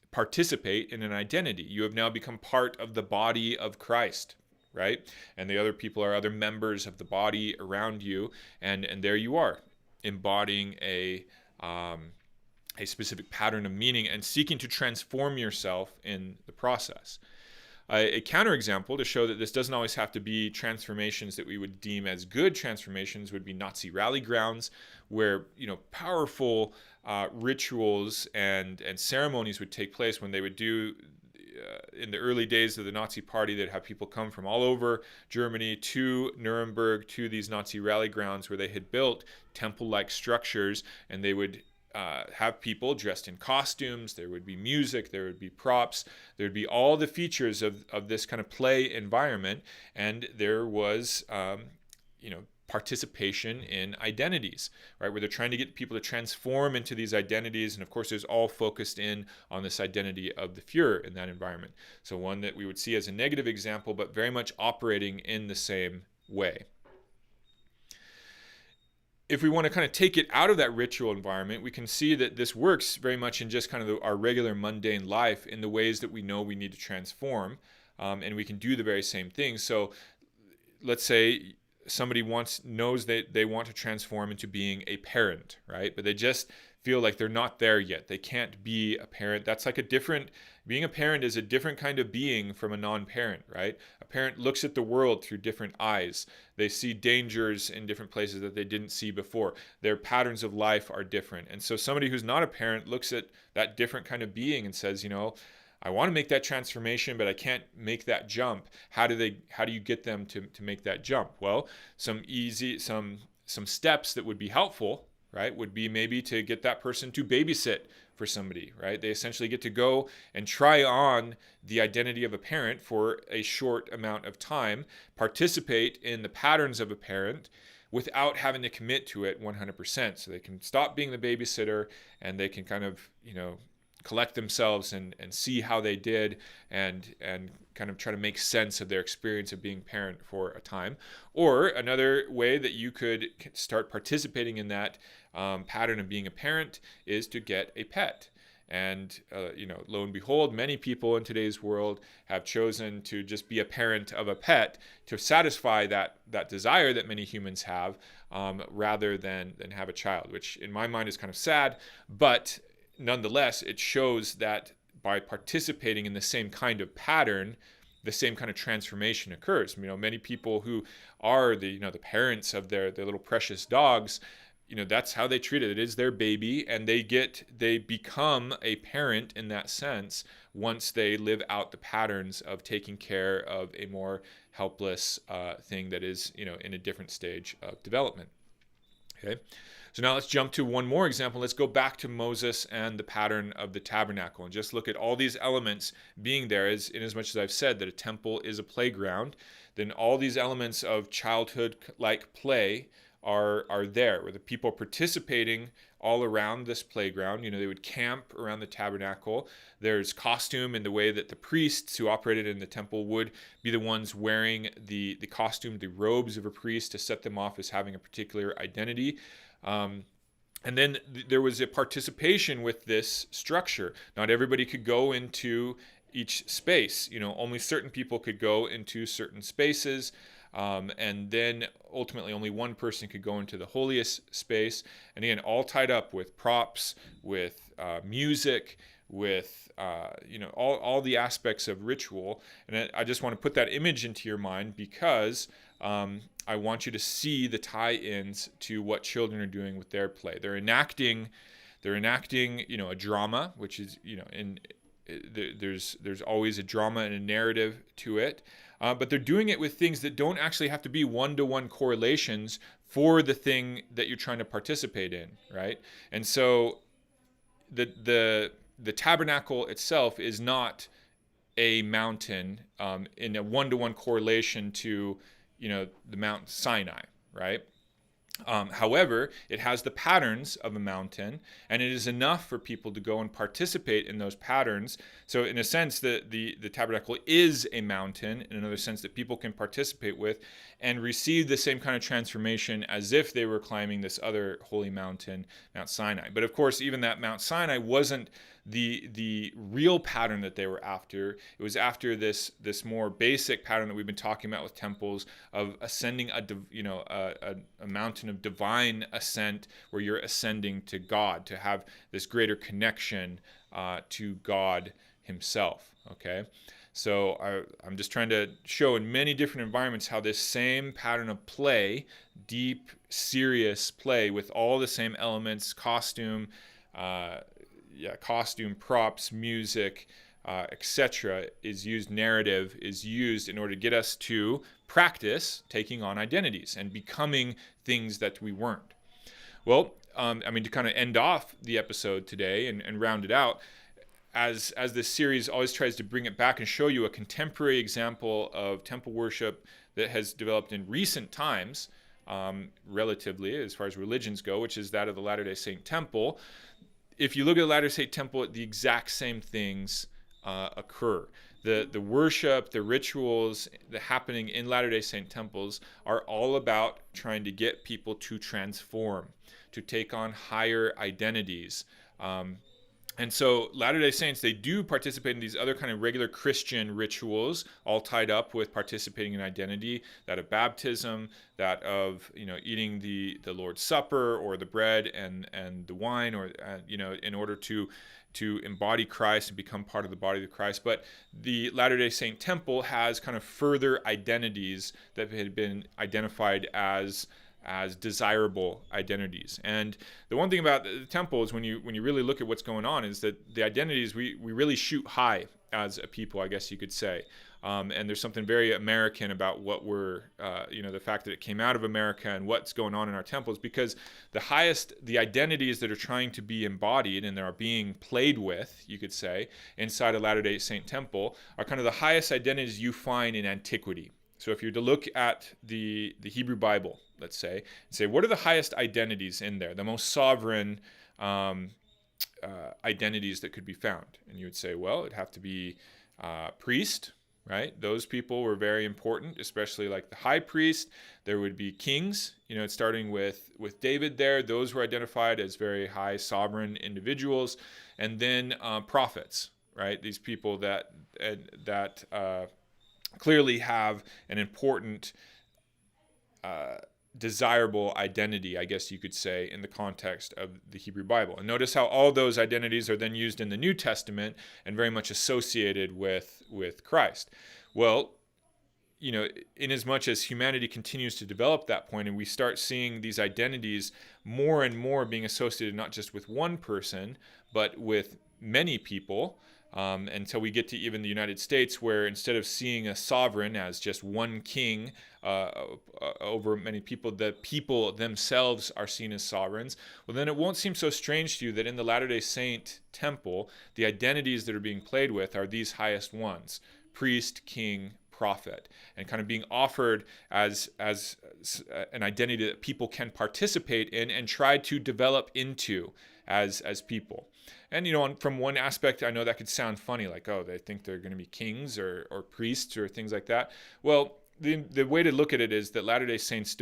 participate in an identity. You have now become part of the body of Christ. right? And the other people are other members of the body around you, and there you are, embodying a specific pattern of meaning and seeking to transform yourself in the process. A counterexample to show that this doesn't always have to be transformations that we would deem as good transformations would be Nazi rally grounds, where powerful rituals and ceremonies would take place when they would do. In the early days of the Nazi Party, they'd have people come from all over Germany to Nuremberg, to these Nazi rally grounds where they had built temple-like structures, and they would have people dressed in costumes. There would be music, there would be props, there would be all the features of this kind of play environment, and there was participation in identities, right, where they're trying to get people to transform into these identities, and of course there's all focused in on this identity of the Fuhrer in that environment. So one that we would see as a negative example, but very much operating in the same way. If we want to kind of take it out of that ritual environment, we can see that this works very much in just kind of our regular mundane life in the ways that we know we need to transform, and we can do the very same thing. So let's say somebody knows that they want to transform into being a parent, right? But they just feel like they're not there yet. They can't be a parent. That's like being a parent is a different kind of being from a non-parent, right? A parent looks at the world through different eyes. They see dangers in different places that they didn't see before. Their patterns of life are different. And so somebody who's not a parent looks at that different kind of being and says, I want to make that transformation, but I can't make that jump. How do you get them to make that jump? Well, some steps that would be helpful, right, would be maybe to get that person to babysit for somebody, right? They essentially get to go and try on the identity of a parent for a short amount of time, participate in the patterns of a parent without having to commit to it 100%. So they can stop being the babysitter, and they can kind of, collect themselves and see how they did, and kind of try to make sense of their experience of being parent for a time. Or another way that you could start participating in that pattern of being a parent is to get a pet. And, lo and behold, many people in today's world have chosen to just be a parent of a pet to satisfy that desire that many humans have, rather than have a child, which in my mind is kind of sad, but nonetheless, it shows that by participating in the same kind of pattern, the same kind of transformation occurs. Many people who are the parents of their little precious dogs, that's how they treat it. It is their baby, and they become a parent in that sense once they live out the patterns of taking care of a more helpless thing that is, in a different stage of development. Okay. So now let's jump to one more example. Let's go back to Moses and the pattern of the tabernacle and just look at all these elements being there. In as much as I've said that a temple is a playground, then all these elements of childhood-like play are there, where the people participating all around this playground. They would camp around the tabernacle. There's costume in the way that the priests who operated in the temple would be the ones wearing the costume, the robes of a priest, to set them off as having a particular identity. And then there was a participation with this structure. Not everybody could go into each space. Only certain people could go into certain spaces. And then ultimately only one person could go into the holiest space. And again, all tied up with props, with music, with all the aspects of ritual. And I just want to put that image into your mind because I want you to see the tie-ins to what children are doing with their play. They're enacting a drama, which is there's always a drama and a narrative to it. But they're doing it with things that don't actually have to be one-to-one correlations for the thing that you're trying to participate in, right? And so the tabernacle itself is not a mountain in a one-to-one correlation to the Mount Sinai, right? However, it has the patterns of a mountain, and it is enough for people to go and participate in those patterns. So in a sense, the tabernacle is a mountain, in another sense that people can participate with and receive the same kind of transformation as if they were climbing this other holy mountain, Mount Sinai. But of course, even that Mount Sinai wasn't the real pattern that they were after. It was after this more basic pattern that we've been talking about with temples of ascending a mountain of divine ascent, where you're ascending to God to have this greater connection to God Himself. Okay. So I'm just trying to show in many different environments how this same pattern of play, deep, serious play with all the same elements, costume, props, music, etc., is used. Narrative is used in order to get us to practice taking on identities and becoming things that we weren't. Well, to kind of end off the episode today and round it out, as this series always tries to bring it back and show you a contemporary example of temple worship that has developed in recent times, relatively, as far as religions go, which is that of the Latter-day Saint Temple. If you look at the Latter-day Saint Temple, the exact same things occur. The worship, the rituals, the happening in Latter-day Saint temples are all about trying to get people to transform, to take on higher identities. And so Latter-day Saints, they do participate in these other kind of regular Christian rituals, all tied up with participating in identity, that of baptism, that of eating the Lord's Supper or the bread and the wine, or in order to embody Christ and become part of the body of Christ. But the Latter-day Saint Temple has kind of further identities that had been identified as desirable identities. And the one thing about the temple is when you really look at what's going on is that the identities, we really shoot high as a people, I guess you could say. And there's something very American about what we're, the fact that it came out of America and what's going on in our temples, because the identities that are trying to be embodied and that are being played with, you could say, inside a Latter-day Saint temple are kind of the highest identities you find in antiquity. So if you're to look at the Hebrew Bible, let's say, and say, what are the highest identities in there, the most sovereign identities that could be found? And you would say, well, it'd have to be priest, right? Those people were very important, especially like the high priest. There would be kings, starting with David there. Those were identified as very high sovereign individuals. And then prophets, right? These people that clearly have an important desirable identity, I guess you could say, in the context of the Hebrew Bible. And notice how all those identities are then used in the New Testament and very much associated with Christ. Well, in as much as humanity continues to develop that point and we start seeing these identities more and more being associated not just with one person, but with many people, until we get to even the United States, where instead of seeing a sovereign as just one king over many people, the people themselves are seen as sovereigns. Well, then it won't seem so strange to you that in the Latter-day Saint temple, the identities that are being played with are these highest ones: priest, king, prophet, and kind of being offered as an identity that people can participate in and try to develop into as people. And, from one aspect, I know that could sound funny, like, oh, they think they're going to be kings or priests or things like that. Well, the way to look at it is that Latter-day Saints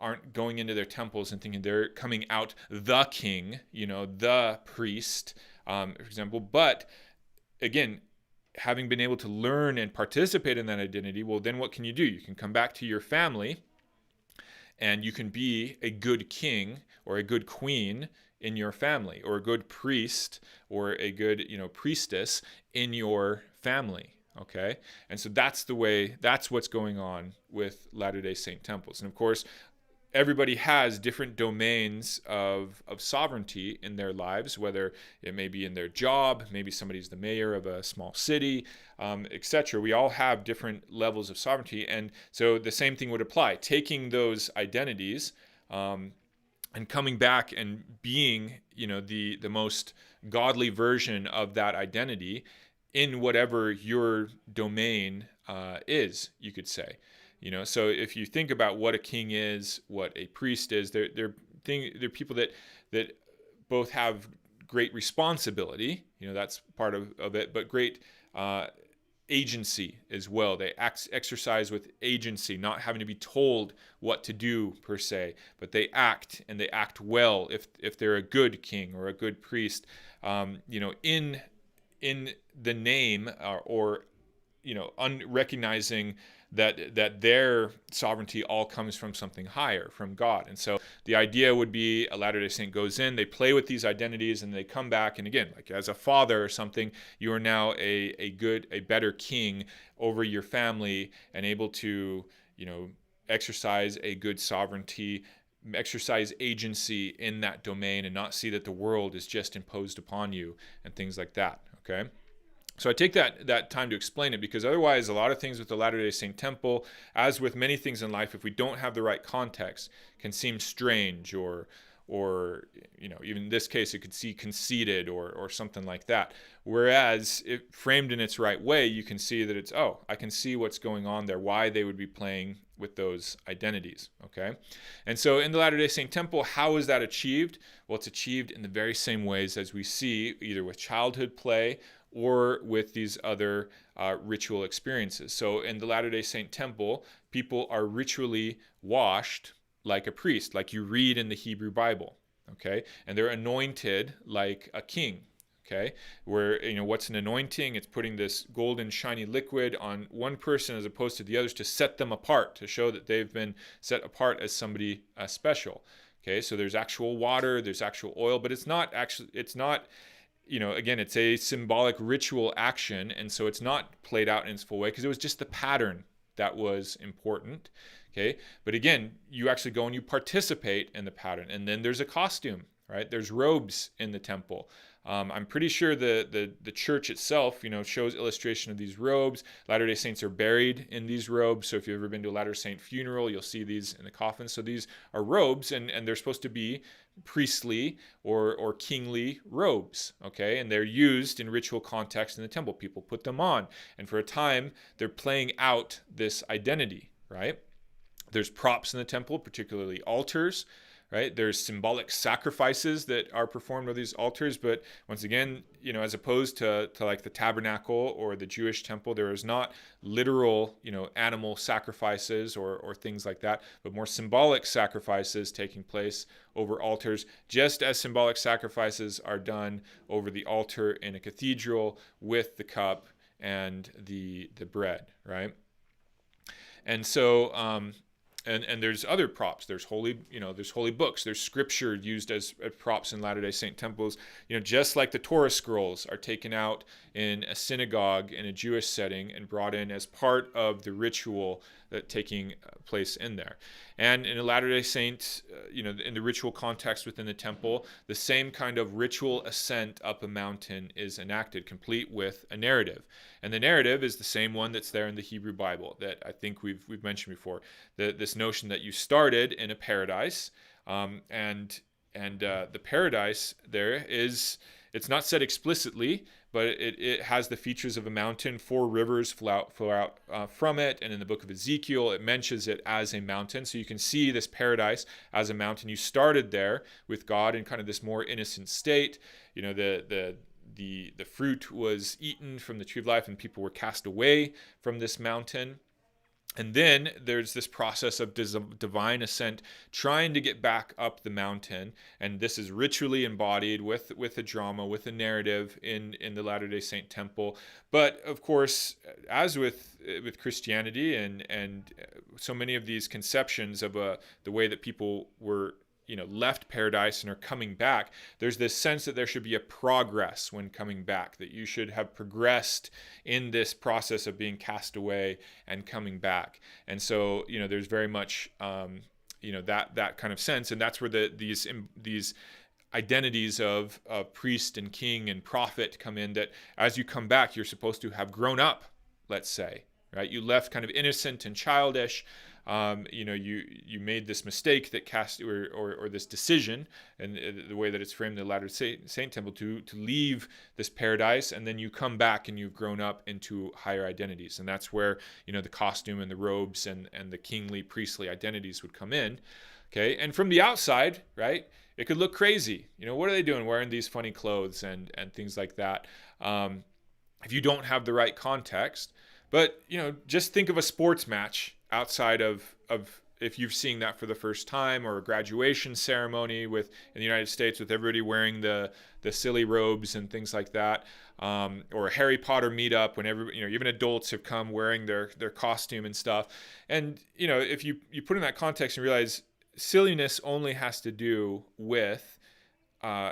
aren't going into their temples and thinking they're coming out the king, the priest, for example. But, again, having been able to learn and participate in that identity, well, then what can you do? You can come back to your family and you can be a good king or a good queen in your family, or a good priest or a good priestess in your family. Okay, and so that's what's going on with Latter-day Saint temples. And of course, everybody has different domains of sovereignty in their lives, whether it may be in their job, maybe somebody's the mayor of a small city, etc. We all have different levels of sovereignty, and so the same thing would apply. Taking those identities and coming back and being, the most godly version of that identity in whatever your domain is, you could say. So if you think about what a king is, what a priest is, they're people that both have great responsibility, that's part of it, but great agency as well. They exercise with agency, not having to be told what to do per se, but they act, and they act well if they're a good king or a good priest, in the name, or recognizing that their sovereignty all comes from something higher, from God. And so the idea would be a Latter-day Saint goes in, they play with these identities, and they come back, and again, like as a father or something, you are now a better king over your family, and able to exercise a good sovereignty, exercise agency in that domain, and not see that the world is just imposed upon you and things like that. Okay. So I take that time to explain it, because otherwise a lot of things with the Latter-day Saint temple, as with many things in life, if we don't have the right context, can seem strange, or even in this case it could seem conceited, or something like that. Whereas if framed in its right way, you can see that I can see what's going on there, why they would be playing with those identities. Okay. And so in the Latter-day Saint temple, how is that achieved? Well, it's achieved in the very same ways as we see either with childhood play or with these other ritual experiences. So in the Latter-day Saint temple, people are ritually washed like a priest, like you read in the Hebrew Bible, okay? And they're anointed like a king, okay? Where, what's an anointing? It's putting this golden shiny liquid on one person as opposed to the others, to set them apart, to show that they've been set apart as somebody special, okay? So there's actual water, there's actual oil, but it's not, again, it's a symbolic ritual action, and so it's not played out in its full way, because it was just the pattern that was important, okay? But again, you actually go and you participate in the pattern, and then there's a costume, right? There's robes in the temple. I'm pretty sure the church itself, shows illustration of these robes. Latter-day Saints are buried in these robes. So if you've ever been to a Latter-day Saint funeral, you'll see these in the coffin. So these are robes, and they're supposed to be priestly or kingly robes, okay? And they're used in ritual context in the temple. People put them on, and for a time, they're playing out this identity, right? There's props in the temple, particularly altars, right? There's symbolic sacrifices that are performed on these altars, but once again, as opposed to like the Tabernacle or the Jewish temple, there is not literal, animal sacrifices or things like that, but more symbolic sacrifices taking place over altars, just as symbolic sacrifices are done over the altar in a cathedral with the cup and the bread, right? And so, and there's other props. There's holy books. There's scripture used as props in Latter-day Saint temples. Just like the Torah scrolls are taken out in a synagogue in a Jewish setting and brought in as part of the ritual that taking place in there. And in a Latter-day Saint, in the ritual context within the temple, the same kind of ritual ascent up a mountain is enacted, complete with a narrative. And the narrative is the same one that's there in the Hebrew Bible that I think we've mentioned before. This notion that you started in a paradise, and the paradise there is, it's not said explicitly, but it has the features of a mountain. 4 rivers flow out from it, and in the book of Ezekiel, it mentions it as a mountain. So you can see this paradise as a mountain. You started there with God in kind of this more innocent state. The fruit was eaten from the tree of life, and people were cast away from this mountain. And then there's this process of divine ascent, trying to get back up the mountain. And this is ritually embodied with a drama, with a narrative in the Latter-day Saint temple. But of course, as with Christianity and so many of these conceptions of the way that people were left paradise and are coming back, there's this sense that there should be a progress when coming back, that you should have progressed in this process of being cast away and coming back. And so, there's very much, that kind of sense. And that's where these identities of priest and king and prophet come in, that as you come back, you're supposed to have grown up, let's say, right? You left kind of innocent and childish. You made this mistake that cast or this decision, and the way that it's framed in the Latter-day Saint temple, to leave this paradise, and then you come back and you've grown up into higher identities. And that's where the costume and the robes and the kingly priestly identities would come in. Okay, and from the outside, right, it could look crazy. What are they doing wearing these funny clothes and things like that? If you don't have the right context, But, just think of a sports match outside of if you've seen that for the first time, or a graduation ceremony in the United States with everybody wearing the silly robes and things like that, or a Harry Potter meetup when even adults have come wearing their costume and stuff. And, if you put in that context and realize silliness only has to do with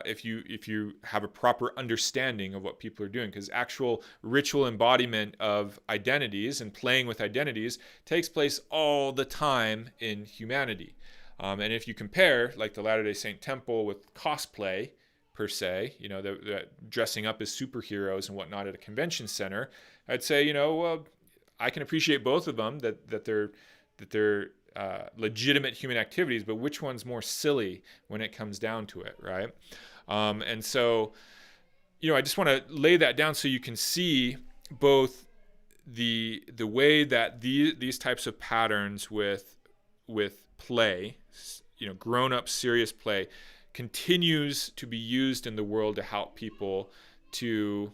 if you have a proper understanding of what people are doing, because actual ritual embodiment of identities and playing with identities takes place all the time in humanity. And if you compare, like, the Latter-day Saint temple with cosplay per se, the dressing up as superheroes and whatnot at a convention center, I'd say, well, I can appreciate both of them, that they're legitimate human activities, but which one's more silly when it comes down to it, right? And so, I just want to lay that down so you can see both the way that these types of patterns with play, grown up serious play, continues to be used in the world to help people to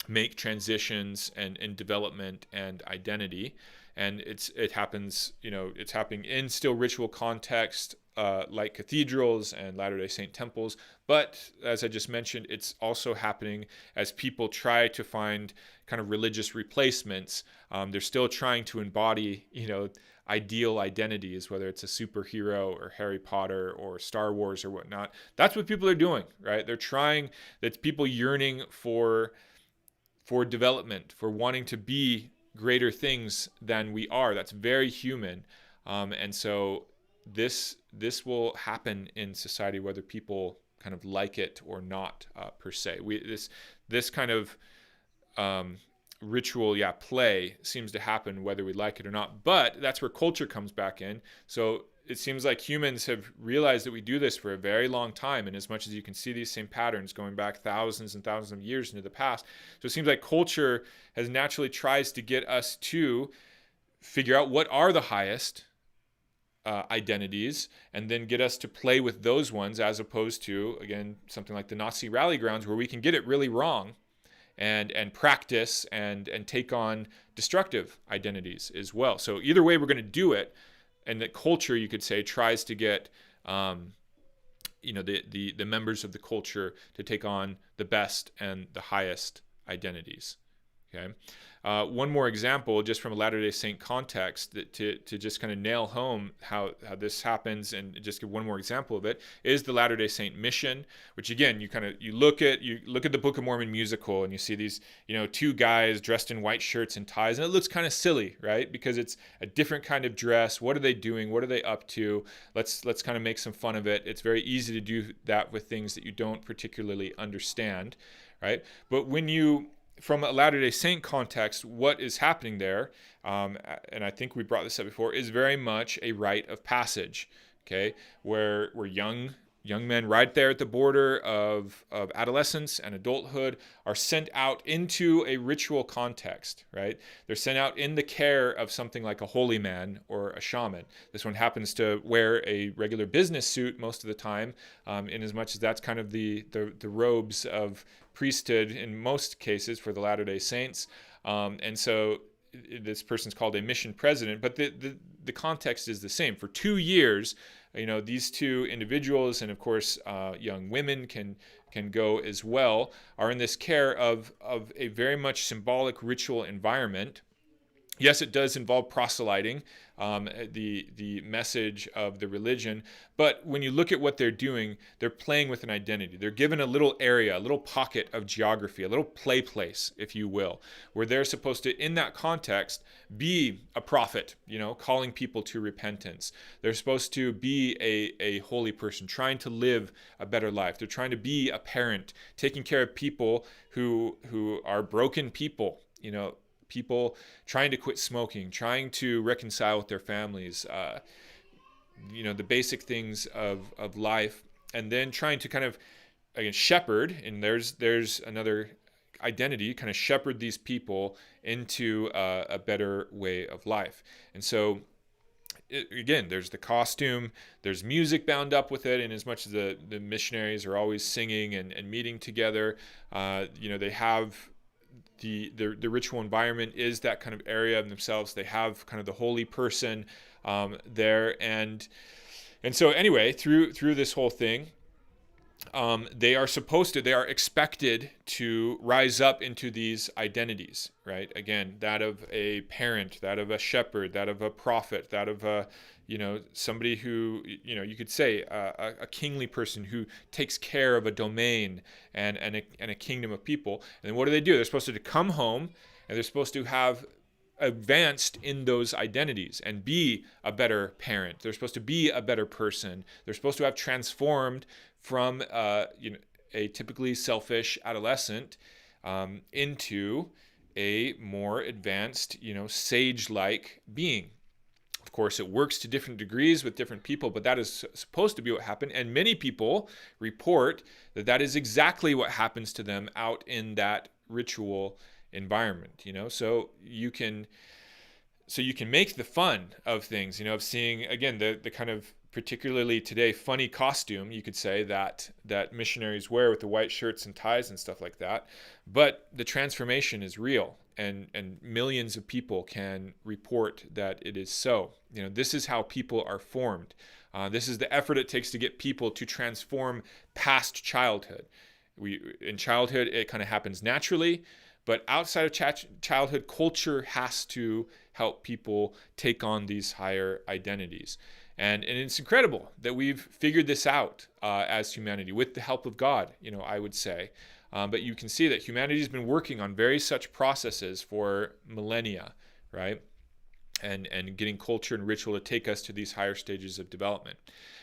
make transitions and development and identity. And it happens, it's happening in still ritual context, like cathedrals and Latter-day Saint temples. But as I just mentioned, it's also happening as people try to find kind of religious replacements. They're still trying to embody, ideal identities, whether it's a superhero or Harry Potter or Star Wars or whatnot. That's what people are doing, right? That's people yearning for development, for wanting to be greater things than we are. That's very human. And so this will happen in society, whether people kind of like it or not, per se. This kind of ritual, play seems to happen whether we like it or not. But that's where culture comes back in. So it seems like humans have realized that we do this for a very long time, and as much as you can see these same patterns going back thousands and thousands of years into the past. So it seems like culture has naturally tries to get us to figure out what are the highest identities, and then get us to play with those ones, as opposed to, again, something like the Nazi rally grounds, where we can get it really wrong and practice and take on destructive identities as well. So either way, we're going to do it. And that culture, you could say, tries to get, the members of the culture to take on the best and the highest identities. Okay. One more example, just from a Latter-day Saint context, to just kind of nail home how this happens, and just give one more example of it, is the Latter-day Saint mission. Which, again, you look at the Book of Mormon musical, and you see these two guys dressed in white shirts and ties, and it looks kind of silly, right? Because it's a different kind of dress. What are they doing? What are they up to? Let's kind of make some fun of it. It's very easy to do that with things that you don't particularly understand, right? But from a Latter-day Saint context, what is happening there, and I think we brought this up before, is very much a rite of passage, okay, where young men right there at the border of adolescence and adulthood are sent out into a ritual context, right? They're sent out in the care of something like a holy man or a shaman. This one happens to wear a regular business suit most of the time, in as much as that's kind of the robes of priesthood in most cases for the Latter-day Saints. And so this person's called a mission president, but the context is the same. For 2 years, these two individuals, and of course young women can go as well, are in this care of a very much symbolic ritual environment. Yes, it does involve proselyting, the message of the religion, but when you look at what they're doing, they're playing with an identity. They're given a little area, a little pocket of geography, a little play place, if you will, where they're supposed to, in that context, be a prophet, calling people to repentance. They're supposed to be a holy person, trying to live a better life. They're trying to be a parent, taking care of people who are broken people, people trying to quit smoking, trying to reconcile with their families, the basic things of life, and then trying to kind of, again, shepherd, and there's another identity, kind of shepherd these people into a better way of life. And so, again, there's the costume, there's music bound up with it, and as much as the missionaries are always singing and meeting together, they have the ritual environment is that kind of area of themselves. They have kind of the holy person there, and so anyway, through this whole thing, they are expected to rise up into these identities, right? Again, that of a parent, that of a shepherd, that of a prophet, that of a, somebody who, you could say a kingly person who takes care of a domain and a kingdom of people. And then what do? They're supposed to come home, and they're supposed to have advanced in those identities and be a better parent. They're supposed to be a better person. They're supposed to have transformed from a typically selfish adolescent into a more advanced, sage-like being. Of course, it works to different degrees with different people, but that is supposed to be what happened. And many people report that is exactly what happens to them out in that ritual environment. So you can make the fun of things, of seeing, again, the kind of particularly today funny costume, you could say, that missionaries wear with the white shirts and ties and stuff like that. But the transformation is real, and millions of people can report that it is so. This is how people are formed. This is the effort it takes to get people to transform past childhood. In childhood, it kind of happens naturally, but outside of childhood, culture has to help people take on these higher identities. And it's incredible that we've figured this out as humanity with the help of God, I would say. But you can see that humanity has been working on very such processes for millennia, right? And getting culture and ritual to take us to these higher stages of development.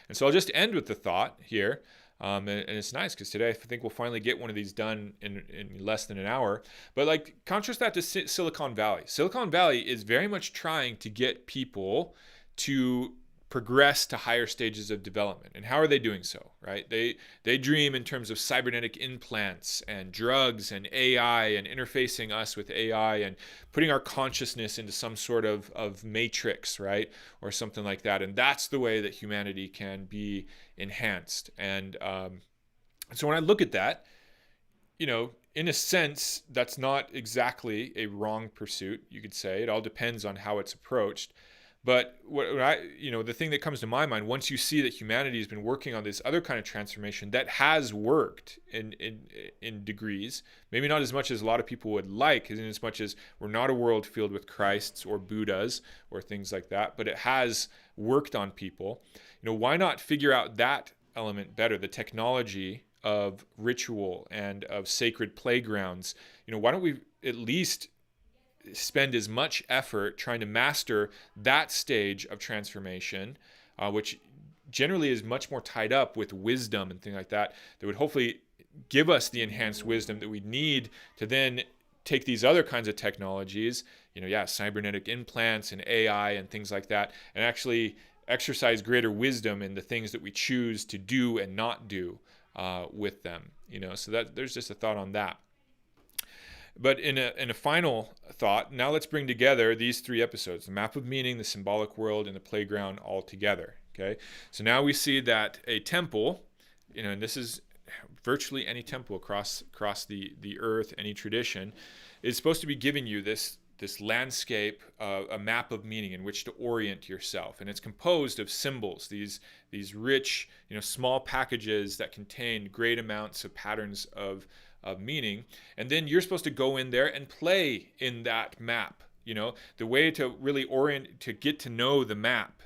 And so I'll just end with the thought here. And it's nice because today I think we'll finally get one of these done in less than an hour. But contrast that to Silicon Valley. Silicon Valley is very much trying to get people to progress to higher stages of development. And how are they doing so, right? They dream in terms of cybernetic implants and drugs and AI and interfacing us with AI and putting our consciousness into some sort of matrix, right? Or something like that. And that's the way that humanity can be enhanced. And so when I look at that, in a sense, that's not exactly a wrong pursuit, you could say. It all depends on how it's approached. But the thing that comes to my mind, once you see that humanity has been working on this other kind of transformation that has worked in degrees, maybe not as much as a lot of people would like, in as much as we're not a world filled with Christs or Buddhas or things like that, but it has worked on people. Why not figure out that element better, the technology of ritual and of sacred playgrounds? Why don't we at least spend as much effort trying to master that stage of transformation, which generally is much more tied up with wisdom and things like that would hopefully give us the enhanced wisdom that we need to then take these other kinds of technologies, cybernetic implants and AI and things like that, and actually exercise greater wisdom in the things that we choose to do and not do with them. So that there's just a thought on that. But in a final thought, now let's bring together these three episodes: the map of meaning, the symbolic world, and the playground all together. Okay, so now we see that a temple, and this is virtually any temple across the earth, any tradition, is supposed to be giving you this landscape, a map of meaning in which to orient yourself, and it's composed of symbols, these rich, small packages that contain great amounts of patterns of meaning, and then you're supposed to go in there and play in that map. The way to really orient, to get to know the map,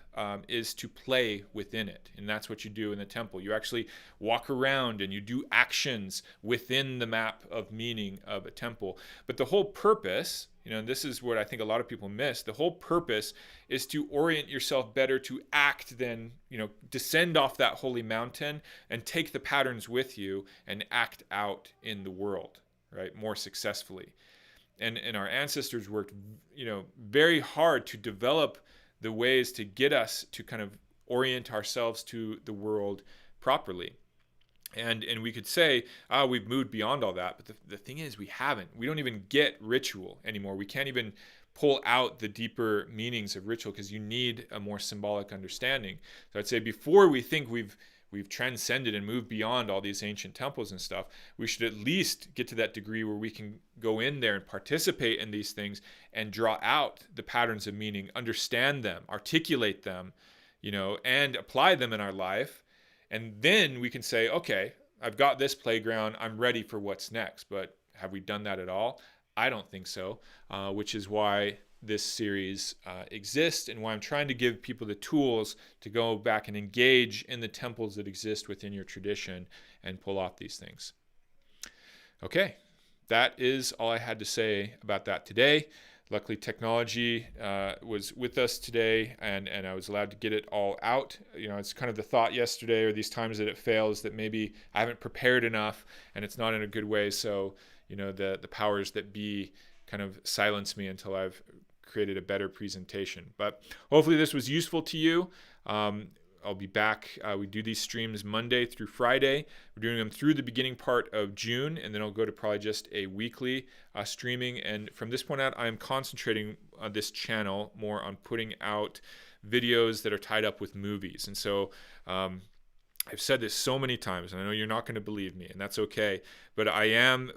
is to play within it, and that's what you do in the temple. You actually walk around and you do actions within the map of meaning of a temple. But the whole purpose, and this is what I think a lot of people miss, the whole purpose is to orient yourself better to act than, descend off that holy mountain and take the patterns with you and act out in the world, right, more successfully. And our ancestors worked, very hard to develop the ways to get us to kind of orient ourselves to the world properly. And we could say, we've moved beyond all that. But the thing is, we haven't. We don't even get ritual anymore. We can't even pull out the deeper meanings of ritual because you need a more symbolic understanding. So I'd say before we think we've transcended and moved beyond all these ancient temples and stuff, we should at least get to that degree where we can go in there and participate in these things and draw out the patterns of meaning, understand them, articulate them, and apply them in our life. And then we can say, okay, I've got this playground, I'm ready for what's next. But have we done that at all? I don't think so, which is why this series exists and why I'm trying to give people the tools to go back and engage in the temples that exist within your tradition and pull off these things. Okay, that is all I had to say about that today. Luckily, technology was with us today, and I was allowed to get it all out. It's kind of the thought yesterday, or these times that it fails, that maybe I haven't prepared enough, and it's not in a good way. So, the powers that be kind of silence me until I've created a better presentation. But hopefully this was useful to you. I'll be back. We do these streams Monday through Friday. We're doing them through the beginning part of June, and then I'll go to probably just a weekly streaming. And from this point out, I am concentrating on this channel more on putting out videos that are tied up with movies. And so I've said this so many times, and I know you're not going to believe me, and that's okay. But I am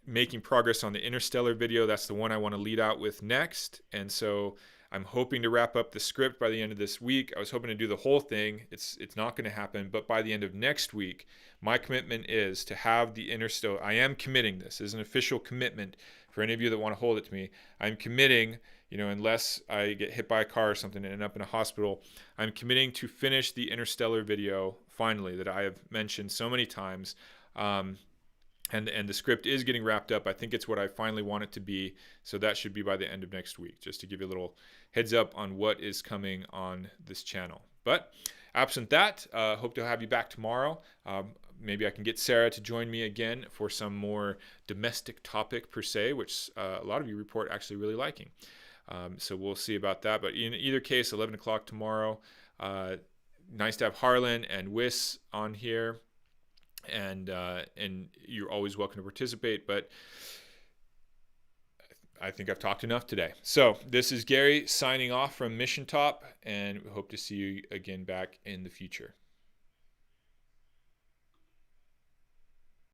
making progress on the Interstellar video. That's the one I want to lead out with next. And so I'm hoping to wrap up the script by the end of this week. I was hoping to do the whole thing. It's not going to happen. But by the end of next week, my commitment is to have the Interstellar. I am committing this as an official commitment for any of you that want to hold it to me. I'm committing, unless I get hit by a car or something and end up in a hospital, I'm committing to finish the Interstellar video finally that I have mentioned so many times. And the script is getting wrapped up. I think it's what I finally want it to be. So that should be by the end of next week, just to give you a little heads up on what is coming on this channel. But absent that, hope to have you back tomorrow. Maybe I can get Sarah to join me again for some more domestic topic per se, which a lot of you report actually really liking. So we'll see about that. But in either case, 11 o'clock tomorrow. Nice to have Harlan and Wiss on here. And you're always welcome to participate, but I think I've talked enough today. So this is Gary signing off from Mission Top, and we hope to see you again back in the future.